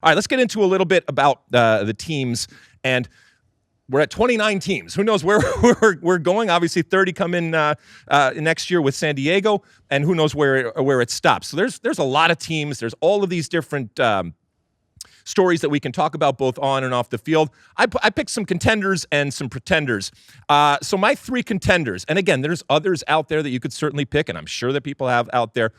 All right, let's get into a little bit about the teams. And we're at 29 teams. Who knows where we're going? Obviously, 30 come in next year with San Diego, and who knows where it stops. So there's a lot of teams. There's all of these different stories that we can talk about both on and off the field. I picked some contenders and some pretenders. So my 3 contenders, and again, there's others out there that you could certainly pick, and I'm sure that people have out there.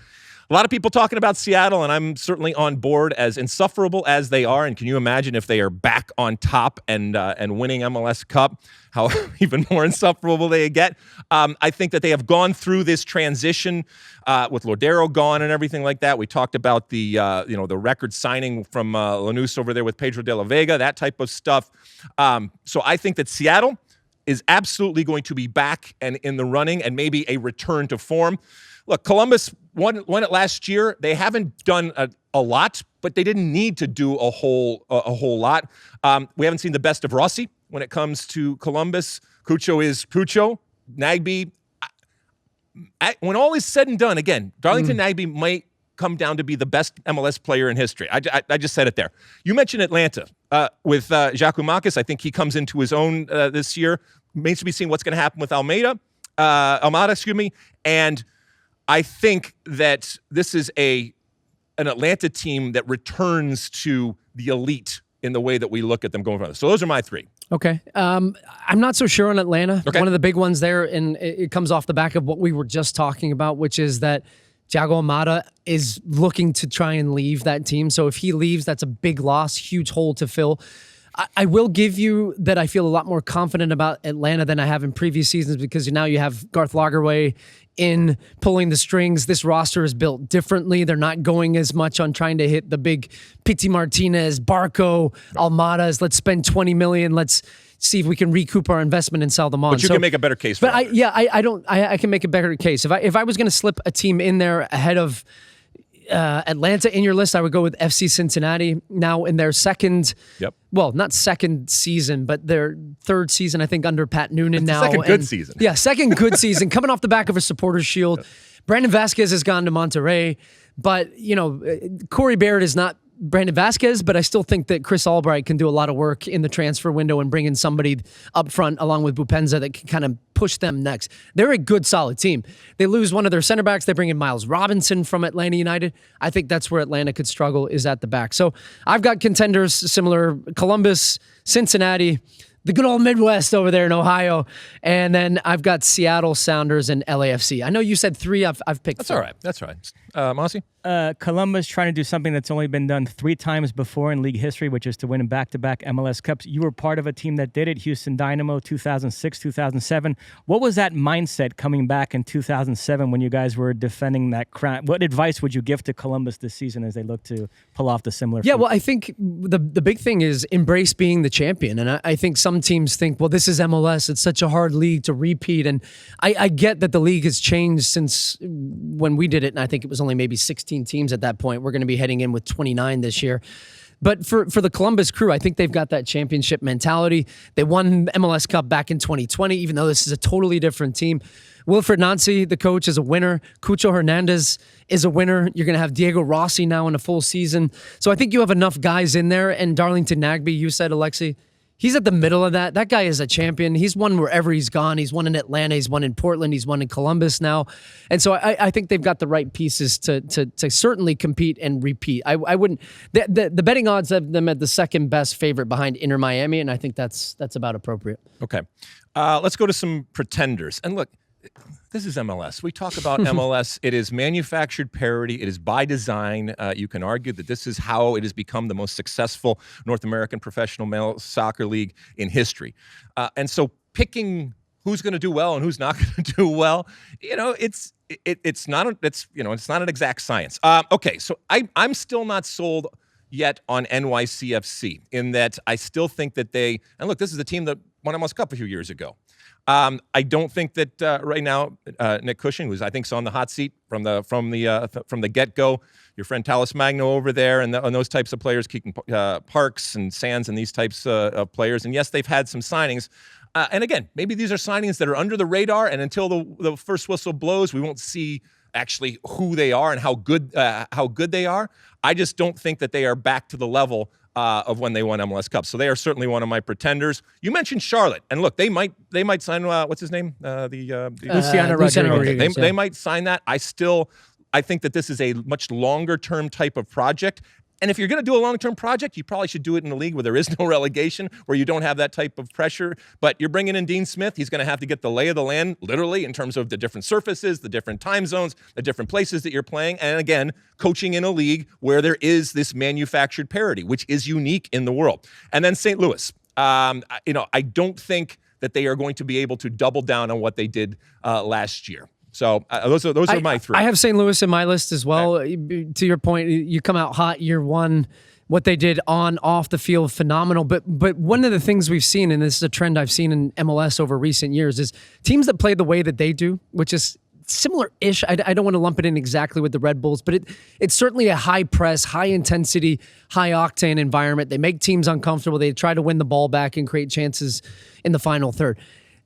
A lot of people talking about Seattle, and I'm certainly on board, as insufferable as they are. And can you imagine if they are back on top and winning MLS Cup, how even more insufferable they get? I think that they have gone through this transition with Lodero gone and everything like that. We talked about the the record signing from Lanús over there with Pedro de la Vega, that type of stuff. So I think that Seattle is absolutely going to be back and in the running, and maybe a return to form. Look, Columbus won it last year. They haven't done a lot, but they didn't need to do a whole lot. We haven't seen the best of Rossi when it comes to Columbus. Cucho is Cucho. Nagbe, when all is said and done, again, Darlington Nagbe might come down to be the best MLS player in history. I just said it there. You mentioned Atlanta with Giakoumakis. I think he comes into his own this year. Remains to be seen what's going to happen with Almada, and I think that this is an Atlanta team that returns to the elite in the way that we look at them going forward. So those are my 3. Okay. I'm not so sure on Atlanta. Okay. One of the big ones there, and it comes off the back of what we were just talking about, which is that Thiago Almada is looking to try and leave that team. So if he leaves, that's a big loss, huge hole to fill. I will give you that I feel a lot more confident about Atlanta than I have in previous seasons, because now you have Garth Lagerwey in pulling the strings. This roster is built differently. They're not going as much on trying to hit the big Pity Martinez, Barco, Almadas. Let's spend $20 million. Let's see if we can recoup our investment and sell them on. But you can make a better case for it. I can make a better case. If I was going to slip a team in there ahead of Atlanta in your list, I would go with FC Cincinnati. Now in their second, not second season, but their third season, I think, under Pat Noonan now. Second good season. Yeah, second good season, coming off the back of a Supporters Shield. Brandon Vasquez has gone to Monterrey, but Corey Barrett is not Brandon Vasquez, but I still think that Chris Albright can do a lot of work in the transfer window and bring in somebody up front along with Bupenza that can kind of push them next. They're a good, solid team. They lose one of their center backs. They bring in Miles Robinson from Atlanta United. I think that's where Atlanta could struggle, is at the back. So I've got contenders similar: Columbus, Cincinnati, the good old Midwest over there in Ohio, and then I've got Seattle Sounders and LAFC. I know you said 3. I've picked 4. That's all right. That's all right. Mosse? Columbus trying to do something that's only been done 3 times before in league history, which is to win back-to-back MLS Cups. You were part of a team that did it, Houston Dynamo, 2006, 2007. What was that mindset coming back in 2007 when you guys were defending that crown? What advice would you give to Columbus this season as they look to pull off the similar feat? Well, I think the big thing is embrace being the champion. And I think some teams think, well, this is MLS. It's such a hard league to repeat. And I get that the league has changed since when we did it, and I think it was only maybe 16 teams at that point. We're going to be heading in with 29 this year. But for the Columbus Crew, I think they've got that championship mentality. They won MLS Cup back in 2020, even though this is a totally different team. Wilfred Nancy, the coach, is a winner. Cucho Hernandez is a winner. You're going to have Diego Rossi now in a full season. So I think you have enough guys in there. And Darlington Nagbe, you said, Alexi, he's at the middle of that. That guy is a champion. He's won wherever he's gone. He's won in Atlanta. He's won in Portland. He's won in Columbus now. And so I think they've got the right pieces to certainly compete and repeat. I wouldn't. The betting odds have them at the second best favorite behind Inter Miami, and I think that's about appropriate. Okay. Let's go to some pretenders. And look, this is MLS. We talk about MLS. It is manufactured parity. It is by design. You can argue that this is how it has become the most successful North American professional male soccer league in history. And so picking who's going to do well and who's not going to do well, it's not an exact science. Okay, so I'm still not sold yet on NYCFC, in that I still think that and look, this is the team that won MLS Cup a few years ago. I don't think that right now Nick Cushing, who's I think is on the hot seat from the get-go, your friend Talis Magno over there, and those types of players, Keegan Parks and Sands and these types of players. And yes, they've had some signings. And again, maybe these are signings that are under the radar, and until the first whistle blows, we won't see actually who they are and how good they are. I just don't think that they are back to the level of when they won MLS Cup. So they are certainly one of my pretenders. You mentioned Charlotte, and look, they might sign what's his name? Luciano Rodriguez. They might sign that. I think that this is a much longer term type of project. And if you're going to do a long-term project, you probably should do it in a league where there is no relegation, where you don't have that type of pressure. But you're bringing in Dean Smith. He's going to have to get the lay of the land, literally, in terms of the different surfaces, the different time zones, the different places that you're playing. And again, coaching in a league where there is this manufactured parity, which is unique in the world. And then St. Louis. I don't think that they are going to be able to double down on what they did last year. So those are my three. I have St. Louis in my list as well. Okay. To your point, you come out hot year one. What they did off the field, phenomenal. But one of the things we've seen, and this is a trend I've seen in MLS over recent years, is teams that play the way that they do, which is similar-ish. I don't want to lump it in exactly with the Red Bulls, but it's certainly a high press, high intensity, high octane environment. They make teams uncomfortable. They try to win the ball back and create chances in the final third.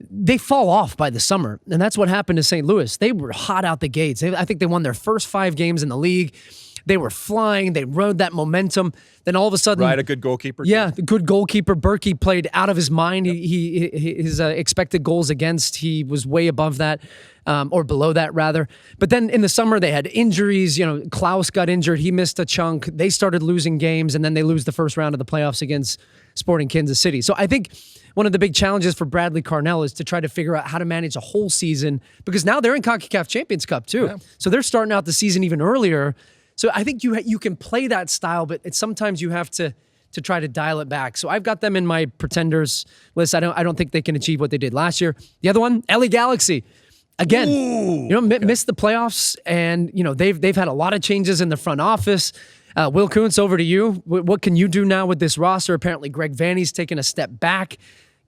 They fall off by the summer, and that's what happened to St. Louis. They were hot out the gates. I think they won their first 5 games in the league. They were flying. They rode that momentum. Then all of a sudden... Right, a good goalkeeper. Yeah, the good goalkeeper. Berkey played out of his mind. His expected goals against, he was way above that, or below that, rather. But then in the summer, they had injuries. Klaus got injured. He missed a chunk. They started losing games, and then they lose the first round of the playoffs against Sporting Kansas City. So I think one of the big challenges for Bradley Carnell is to try to figure out how to manage a whole season, because now they're in CONCACAF Champions Cup too. Yeah. So they're starting out the season even earlier. So I think you can play that style, but sometimes you have to try to dial it back. So I've got them in my pretenders list. I don't think they can achieve what they did last year. The other one, LA Galaxy. Again, missed the playoffs, and they've had a lot of changes in the front office. Will Kuntz, over to you. What can you do now with this roster? Apparently, Greg Vanny's taken a step back.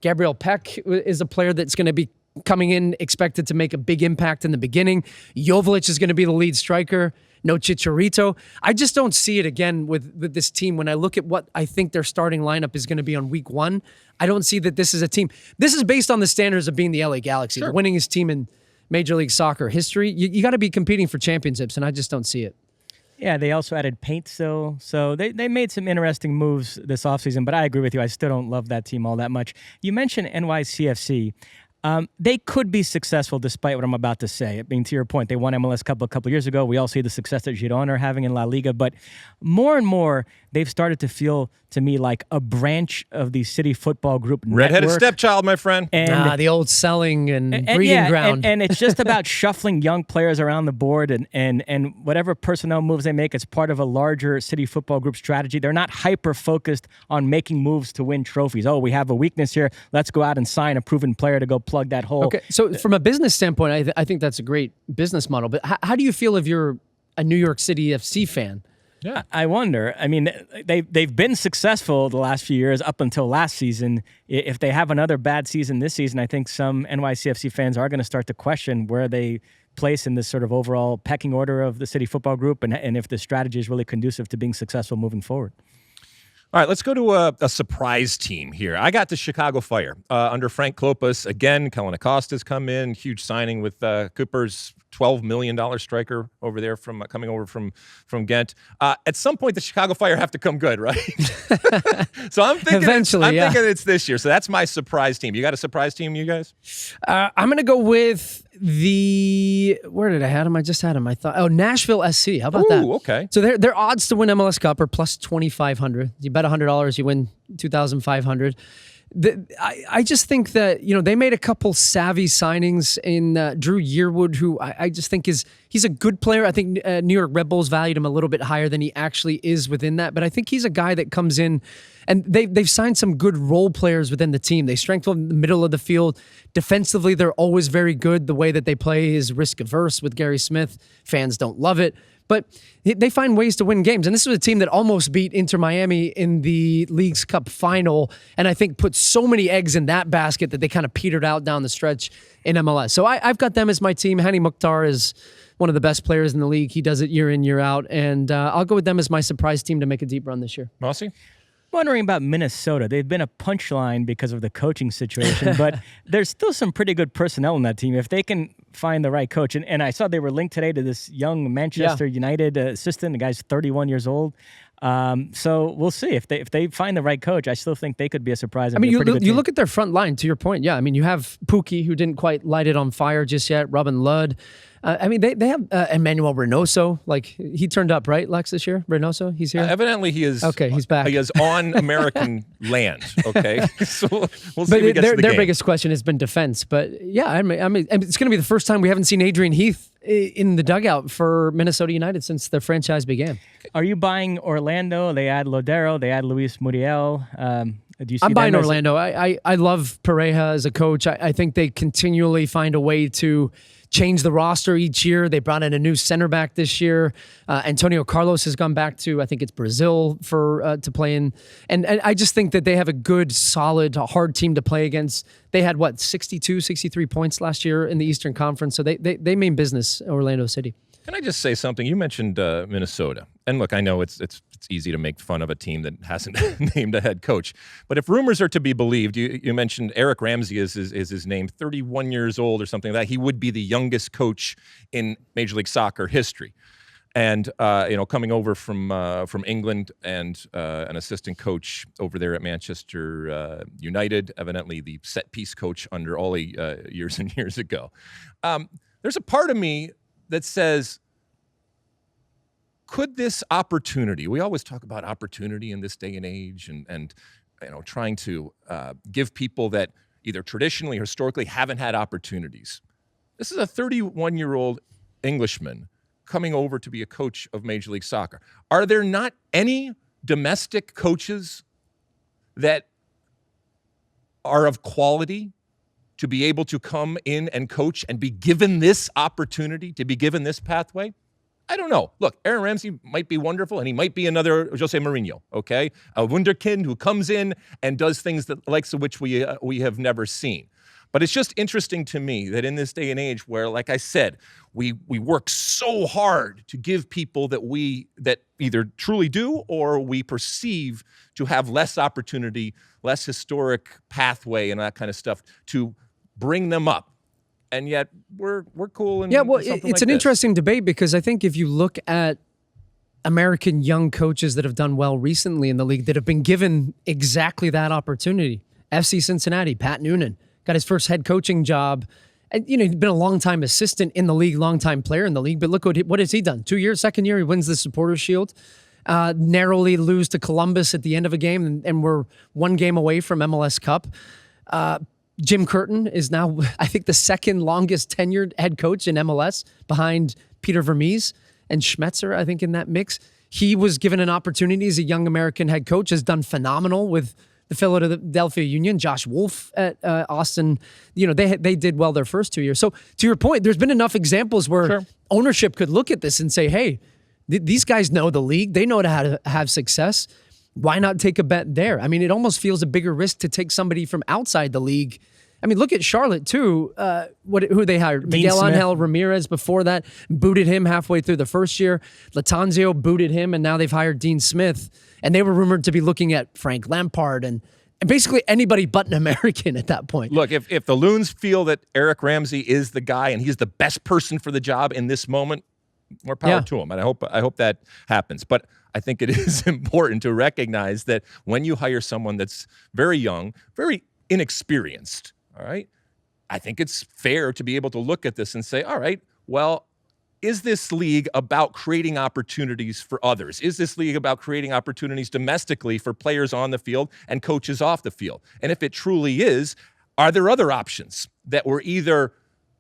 Gabriel Peck is a player that's going to be coming in, expected to make a big impact in the beginning. Joveljic is going to be the lead striker. No Chicharito. I just don't see it again with this team. When I look at what I think their starting lineup is going to be on week 1, I don't see that this is a team. This is based on the standards of being the LA Galaxy, the winningest team in Major League Soccer history. You got to be competing for championships, and I just don't see it. Yeah, they also added paint still. So they made some interesting moves this offseason, but I agree with you. I still don't love that team all that much. You mentioned NYCFC. They could be successful despite what I'm about to say. I mean, to your point, they won MLS Cup a couple years ago. We all see the success that Girona are having in La Liga, but more and more, they've started to feel to me like a branch of the City Football Group Redheaded network. stepchild, my friend. And the old selling and breeding ground. And it's just about shuffling young players around the board and whatever personnel moves they make, it's part of a larger City Football Group strategy. They're not hyper-focused on making moves to win trophies. Oh, we have a weakness here. Let's go out and sign a proven player to go plug that hole. Okay, so from a business standpoint, I think that's a great business model. But how do you feel if you're a New York City FC fan? Yeah, I wonder. I mean, they've been successful the last few years up until last season. If they have another bad season this season, I think some NYCFC fans are going to start to question where they place in this sort of overall pecking order of the City Football Group and if the strategy is really conducive to being successful moving forward. All right, let's go to a surprise team here. I got the Chicago Fire under Frank Klopas. Again, Kellen Acosta's come in, huge signing with Cooper's $12 million striker over there coming over from Ghent. At some point, the Chicago Fire have to come good, right? So I'm thinking eventually, thinking it's this year. So that's my surprise team. You got a surprise team, you guys? I'm going to go with where did I have him? I just had him. I thought, Nashville SC. How about that? Okay. So their odds to win MLS Cup are plus 2,500. You bet $100, you win 2,500. I just think that, they made a couple savvy signings in Drew Yearwood, who I just think he's a good player. I think New York Red Bulls valued him a little bit higher than he actually is within that. But I think he's a guy that comes in, and they've signed some good role players within the team. They strengthen the middle of the field. Defensively, they're always very good. The way that they play is risk-averse with Gary Smith. Fans don't love it. But they find ways to win games. And this was a team that almost beat Inter Miami in the League's Cup final, and I think put so many eggs in that basket that they kind of petered out down the stretch in MLS. So I've got them as my team. Hani Mukhtar is one of the best players in the league. He does it year in, year out. And I'll go with them as my surprise team to make a deep run this year. Mosse? Wondering about Minnesota. They've been a punchline because of the coaching situation, but there's still some pretty good personnel in that team. If they can find the right coach. And I saw they were linked today to this young Manchester United assistant. The guy's 31 years old. So we'll see if they find the right coach. I still think they could be a surprise. And you look at their front line. To your point, yeah. I mean, you have Pookie, who didn't quite light it on fire just yet. Robin Ludd. They have Emmanuel Reynoso. Like, he turned up, right, Lex, this year? Reynoso, he's here? Evidently, he is. Okay, he's back. He is on American land, okay? So we'll see but if he gets to the their game. biggest question has been defense. But, yeah, I mean, it's going to be the first time we haven't seen Adrian Heath in the dugout for Minnesota United since the franchise began. Are you buying Orlando? They add Lodero. They add Luis Muriel. Do you see I'm buying them as- Orlando. I love Pareja as a coach. I think they continually find a way to change the roster each year. They brought in a new center back this year. Antonio Carlos has gone back to, I think it's Brazil for to play in. And I just think that they have a good, solid, hard team to play against. They had, 62, 63 points last year in the Eastern Conference. So they mean business, Orlando City. Can I just say something? You mentioned Minnesota. And look, I know it's easy to make fun of a team that hasn't named a head coach. But if rumors are to be believed, you mentioned Eric Ramsey is his name, 31 years old or something like that. He would be the youngest coach in Major League Soccer history. And, coming over from England and an assistant coach over there at Manchester United, evidently the set-piece coach under Ollie years and years ago. There's a part of me that says, could this opportunity, we always talk about opportunity in this day and age and trying to give people that either traditionally or historically haven't had opportunities. This is a 31-year-old Englishman coming over to be a coach of Major League Soccer. Are there not any domestic coaches that are of quality to be able to come in and coach and be given this opportunity, to be given this pathway? I don't know. Look, Aaron Ramsey might be wonderful, and he might be another Jose Mourinho, okay? A wunderkind who comes in and does things that likes of which we have never seen. But it's just interesting to me that in this day and age where, like I said, we work so hard to give people that either truly do or we perceive to have less opportunity, less historic pathway and that kind of stuff to bring them up. And yet we're cool. And it's an interesting debate because I think if you look at American young coaches that have done well recently in the league that have been given exactly that opportunity, FC Cincinnati, Pat Noonan got his first head coaching job. And, he's been a long-time assistant in the league, long-time player in the league. But look what has he done? 2 years, second year, he wins the Supporters' Shield. Narrowly lose to Columbus at the end of a game, and we're one game away from MLS Cup. Jim Curtin is now, I think, the second longest tenured head coach in MLS behind Peter Vermees and Schmetzer, I think, in that mix. He was given an opportunity as a young American head coach, has done phenomenal with the Philadelphia Union. Josh Wolf at Austin, they did well their first 2 years. So to your point, there's been enough examples where ownership could look at this and say, hey, these guys know the league. They know how to have success. Why not take a bet there? I mean, it almost feels a bigger risk to take somebody from outside the league. I mean, look at Charlotte, too. Who they hired? Dean Miguel Smith. Angel Ramirez before that, booted him halfway through the first year. Latanzio booted him, and now they've hired Dean Smith. And they were rumored to be looking at Frank Lampard and basically anybody but an American at that point. Look, if the Loons feel that Eric Ramsey is the guy and he's the best person for the job in this moment, more power to him. And I hope that happens. But I think it is important to recognize that when you hire someone that's very young, very inexperienced, all right, I think it's fair to be able to look at this and say, all right, well, is this league about creating opportunities for others? Is this league about creating opportunities domestically for players on the field and coaches off the field? And if it truly is, are there other options that were either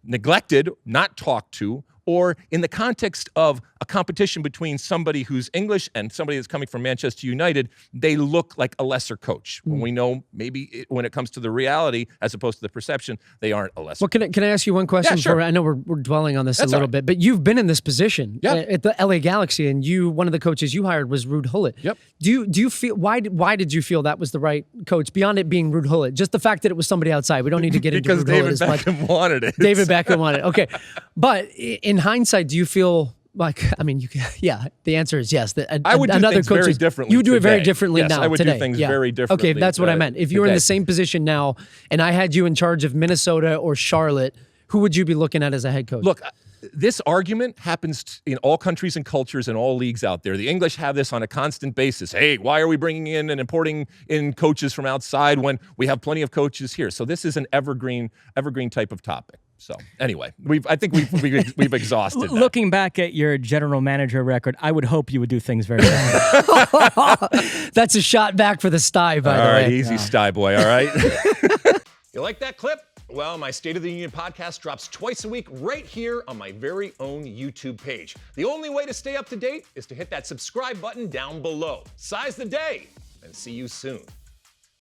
neglected, not talked to, or in the context of a competition between somebody who's English and somebody that's coming from Manchester United, they look like a lesser coach. When we know maybe when it comes to the reality, as opposed to the perception, they aren't a lesser. Well, can I ask you one question? Yeah, sure. I know we're dwelling on this a little bit, but you've been in this position at the LA Galaxy, and one of the coaches you hired was Ruud Gullit. Yep. Do you feel why did you feel that was the right coach beyond it being Ruud Gullit? Just the fact that it was somebody outside. We don't need to get into Ruud Gullit as much. Because David Beckham wanted it. David Beckham wanted it. Okay, but in hindsight, do you feel like, I mean, the answer is yes. I would do things very differently. You do it very today. differently Yes, now. I would today. do things very differently. Okay, that's what I meant. If you were in today. the same position now, and I had you in charge of Minnesota or Charlotte, who would you be looking at as a head coach? Look, this argument happens in all countries and cultures and all leagues out there. The English have this on a constant basis. Hey, why are we bringing in and importing in coaches from outside when we have plenty of coaches here? So this is an evergreen type of topic. So anyway, I think we've exhausted that. Looking back at your general manager record, I would hope you would do things very well. That's a shot back for the Sty, by the way. All right, easy, Sty boy, all right? You like that clip? Well, my State of the Union podcast drops twice a week right here on my very own YouTube page. The only way to stay up to date is to hit that subscribe button down below. Size the day, and see you soon.